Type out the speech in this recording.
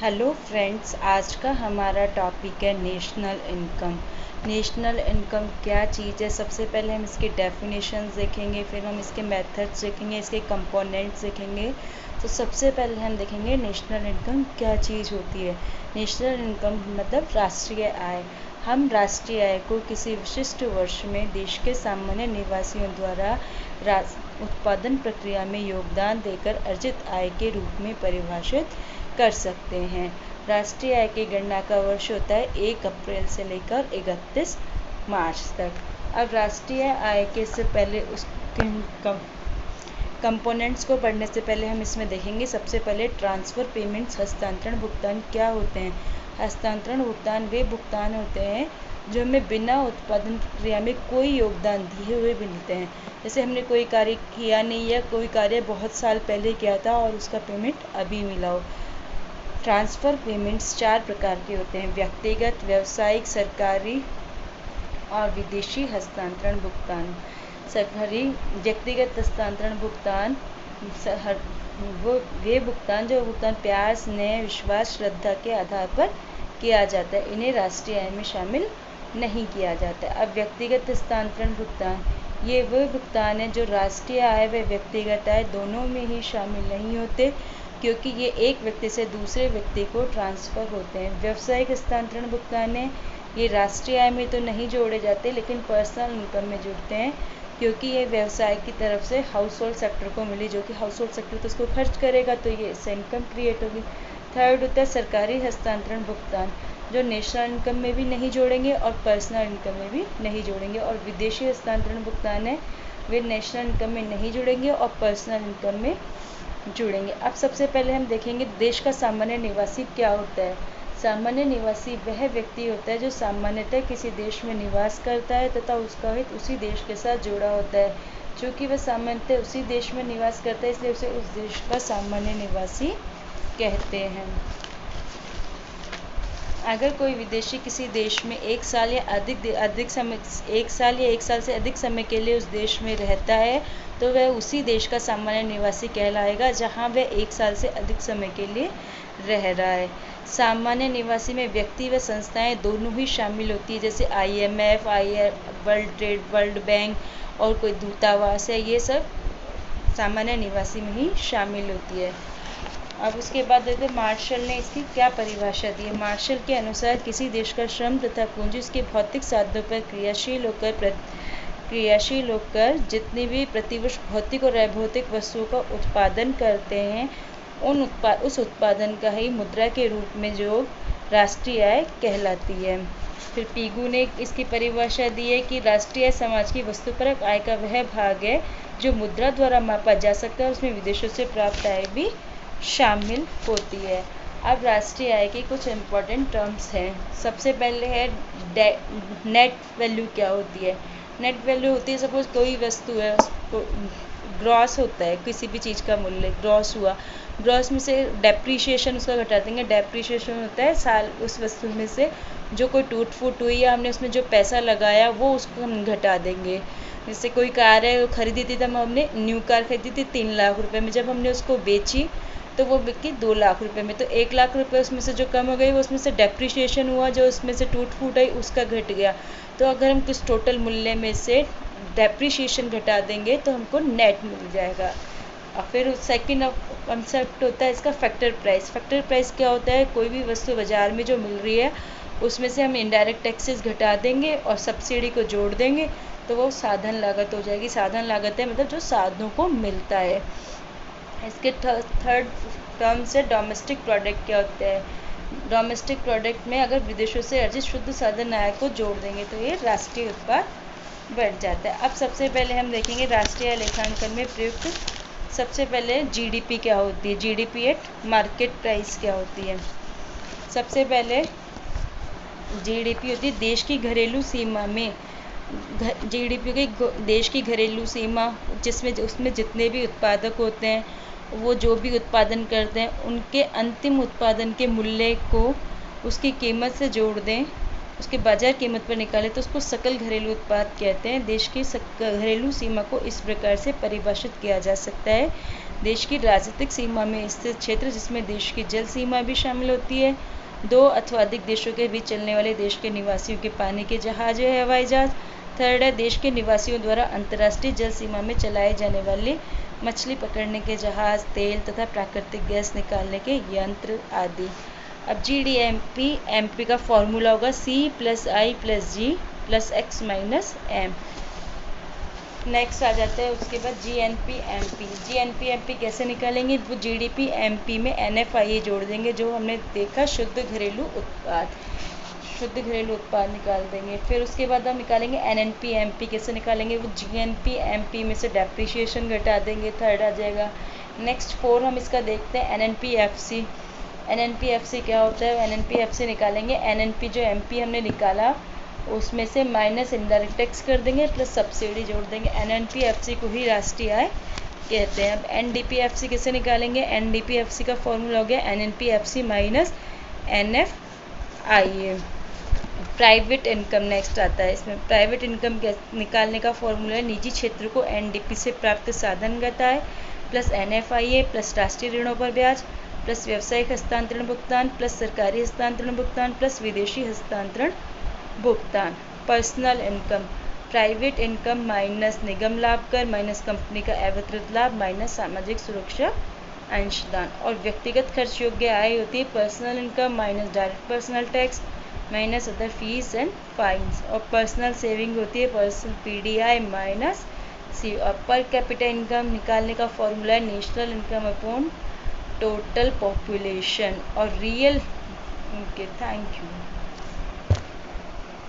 Hello friends, आज का हमारा टॉपिक है नेशनल इनकम। नेशनल इनकम क्या चीज़ है? सबसे पहले हम इसकी डेफिनेशंस देखेंगे, फिर हम इसके मेथड्स देखेंगे, इसके कंपोनेंट्स देखेंगे। तो सबसे पहले हम देखेंगे नेशनल इनकम क्या चीज़ होती है। नेशनल इनकम मतलब राष्ट्रीय आय। हम राष्ट्रीय आय को किसी विशिष्ट वर्ष में देश के सामान्य निवासियों द्वारा उत्पादन प्रक्रिया में योगदान देकर अर्जित आय के रूप में परिभाषित कर सकते हैं। राष्ट्रीय आय की गणना का वर्ष होता है 1 अप्रैल से लेकर 31 मार्च तक। अब राष्ट्रीय आय के से पहले उसके कंपोनेंट्स को पढ़ने से पहले हम इसमें देखेंगे सबसे पहले ट्रांसफ़र पेमेंट्स, हस्तांतरण भुगतान क्या होते हैं। हस्तांतरण भुगतान वे भुगतान होते हैं जो हमें बिना उत्पादन प्रक्रिया में कोई योगदान दिए हुए मिलते हैं। जैसे हमने कोई कार्य किया नहीं या कोई कार्य बहुत साल पहले किया था और उसका पेमेंट अभी मिला हो। ट्रांसफ़र पेमेंट्स 4 प्रकार के होते हैं: व्यक्तिगत, व्यावसायिक, सरकारी और विदेशी हस्तांतरण भुगतान। सरकारी व्यक्तिगत हस्तांतरण भुगतान वे भुगतान जो भुगतान प्यार, स्नेह, विश्वास, श्रद्धा के आधार पर किया जाता है, इन्हें राष्ट्रीय आय में शामिल नहीं किया जाता है। अब व्यक्तिगत हस्तांतरण भुगतान, ये वो भुगतान है जो राष्ट्रीय आय व व्यक्तिगत आय दोनों में ही शामिल नहीं होते, क्योंकि ये एक व्यक्ति से दूसरे व्यक्ति को ट्रांसफ़र होते हैं। व्यावसायिक हस्तांतरण भुगतान है, ये राष्ट्रीय आय में तो नहीं जोड़े जाते लेकिन पर्सनल इनकम में जुड़ते हैं, क्योंकि ये व्यवसाय की तरफ से हाउस होल्ड सेक्टर को मिली, जो कि हाउस होल्ड सेक्टर तो उसको खर्च करेगा, तो ये इससे इनकम क्रिएट होगी। थर्ड होता है सरकारी हस्तांतरण भुगतान, जो नेशनल इनकम में भी नहीं जोड़ेंगे और पर्सनल इनकम में भी नहीं जोड़ेंगे। और विदेशी हस्तांतरण भुगतान है, वे नेशनल इनकम में नहीं जुड़ेंगे और पर्सनल इनकम में जुड़ेंगे। अब सबसे पहले हम देखेंगे देश का सामान्य निवासी क्या होता है। सामान्य निवासी वह व्यक्ति होता है जो सामान्यतः किसी देश में निवास करता है तथा उसका हित उसी देश के साथ जुड़ा होता है। चूँकि वह सामान्यतः उसी देश में निवास करता है, इसलिए उसे उस देश का सामान्य निवासी कहते हैं। अगर कोई विदेशी किसी देश में 1 साल या अधिक समय 1 साल या 1 साल से अधिक समय के लिए उस देश में रहता है, तो वह उसी देश का सामान्य निवासी कहलाएगा जहां वह 1 साल से अधिक समय के लिए रह रहा है। सामान्य निवासी में व्यक्ति व संस्थाएं दोनों ही शामिल होती है, जैसे IMF, वर्ल्ड बैंक और कोई दूतावास है, ये सब सामान्य निवासी में ही शामिल होती है। अब उसके बाद देखते हैं मार्शल ने इसकी क्या परिभाषा दी है। मार्शल के अनुसार किसी देश का श्रम तथा पूंजी उसके भौतिक साधनों पर क्रियाशील होकर जितनी भी प्रतिवर्ष भौतिक और अभौतिक वस्तुओं का उत्पादन करते हैं, उस उत्पादन का ही मुद्रा के रूप में जो राष्ट्रीय आय कहलाती है। फिर पीगू ने इसकी परिभाषा दी है कि राष्ट्रीय आय समाज की वस्तुपरक आय का वह भाग है जो मुद्रा द्वारा मापा जा सकता है, उसमें विदेशों से प्राप्त आय भी शामिल होती है। अब राष्ट्रीय आय के कुछ इम्पोर्टेंट टर्म्स हैं। सबसे पहले है नेट वैल्यू क्या होती है। नेट वैल्यू होती है, सपोज कोई वस्तु है, ग्रॉस होता है, किसी भी चीज़ का मूल्य ग्रॉस हुआ, ग्रॉस में से डेप्रीशिएशन उसका घटा देंगे। डेप्रीशिएशन होता है साल उस वस्तु में से जो कोई टूट फूट हुई या हमने उसमें जो पैसा लगाया वो उसको हम घटा देंगे। जैसे कोई कार है वो खरीदी थी, तब हमने न्यू कार खरीदी थी 3 लाख रुपए में, जब हमने उसको बेची तो वो बिकी 2 लाख रुपए में, तो 1 लाख रुपए उसमें से जो कम हो गई वो उसमें से डेप्रीशिएशन हुआ, जो उसमें से टूट फूट आई उसका घट गया। तो अगर हम कुछ टोटल मूल्य में से डेप्रीशिएशन घटा देंगे तो हमको नेट मिल जाएगा। और फिर सेकंड कंसेप्ट होता है इसका फैक्टर प्राइस। फैक्टर प्राइस क्या होता है? कोई भी वस्तु बाजार में जो मिल रही है उसमें से हम इनडायरेक्ट टैक्सेस घटा देंगे और सब्सिडी को जोड़ देंगे, तो वो साधन लागत हो जाएगी। साधन लागत है मतलब जो साधनों को मिलता है। इसके थर्ड टर्म से डोमेस्टिक प्रोडक्ट क्या होता है। डोमेस्टिक प्रोडक्ट में अगर विदेशों से अर्जित शुद्ध साधन आय को जोड़ देंगे तो ये राष्ट्रीय उत्पाद बढ़ जाता है। अब सबसे पहले हम देखेंगे राष्ट्रीय लेखांकन में प्रयुक्त। सबसे पहले GDP क्या होती है, GDP एट मार्केट प्राइस क्या होती है। सबसे पहले GDP होती है देश की घरेलू सीमा में, GDP की देश की घरेलू सीमा, जिसमें उसमें जितने भी उत्पादक होते हैं वो जो भी उत्पादन करते हैं उनके अंतिम उत्पादन के मूल्य को उसकी कीमत से जोड़ दें, उसके बाजार कीमत पर निकाले तो उसको सकल घरेलू उत्पाद कहते हैं। देश की घरेलू सीमा को इस प्रकार से परिभाषित किया जा सकता है। देश की राजनीतिक सीमा में स्थित क्षेत्र जिसमें देश की जल सीमा भी शामिल होती है। दो अथवा अधिक देशों के बीच चलने वाले देश के निवासियों के पानी के जहाज या हवाई जहाज। थर्ड है देश के निवासियों द्वारा अंतर्राष्ट्रीय जल सीमा में चलाए जाने वाले मछली पकड़ने के जहाज, तेल तथा प्राकृतिक गैस निकालने के यंत्र आदि। अब GDP का फॉर्मूला होगा C+I+G+X-M। नेक्स्ट आ जाता है उसके बाद GNP कैसे निकालेंगे? वो GDP में NFIA जोड़ देंगे, जो हमने देखा शुद्ध घरेलू उत्पाद निकाल देंगे। फिर उसके बाद हम निकालेंगे NNP कैसे निकालेंगे? वो GNP में से डेप्रिसिएशन घटा देंगे, थर्ड आ जाएगा। नेक्स्ट 4 हम इसका देखते हैं NNPFC क्या होता है? NNPFC निकालेंगे। NNP जो MP हमने निकाला उसमें से माइनस इनडायरेक्ट टैक्स कर देंगे प्लस सब्सिडी जोड़ देंगे। NNPFC को ही राष्ट्रीय आय कहते हैं। अब NDPFC कैसे निकालेंगे? NDPFC का फॉर्मूला हो गया NNPFC minus NFIA। Private income next आता है। इसमें प्राइवेट इनकम निकालने का फॉर्मूला है निजी क्षेत्र को NDP से प्राप्त साधन घटाए प्लस NFIA प्लस राष्ट्रीय ऋणों पर ब्याज प्लस व्यावसायिक हस्तांतरण भुगतान प्लस सरकारी हस्तांतरण भुगतान प्लस विदेशी हस्तांतरण भुगतान। Personal income private income minus निगम लाभ कर माइनस कंपनी का एवकृत लाभ माइनस सामाजिक सुरक्षा अंशदान। और व्यक्तिगत खर्च योग्य आय होती है personal income minus direct personal tax minus other fees and fines. और पर्सनल सेविंग होती है पर्सनल PDI माइनस C। और पर कैपिटा इनकम निकालने का फॉर्मूला है national income upon total population. और रियल। Okay, thank you.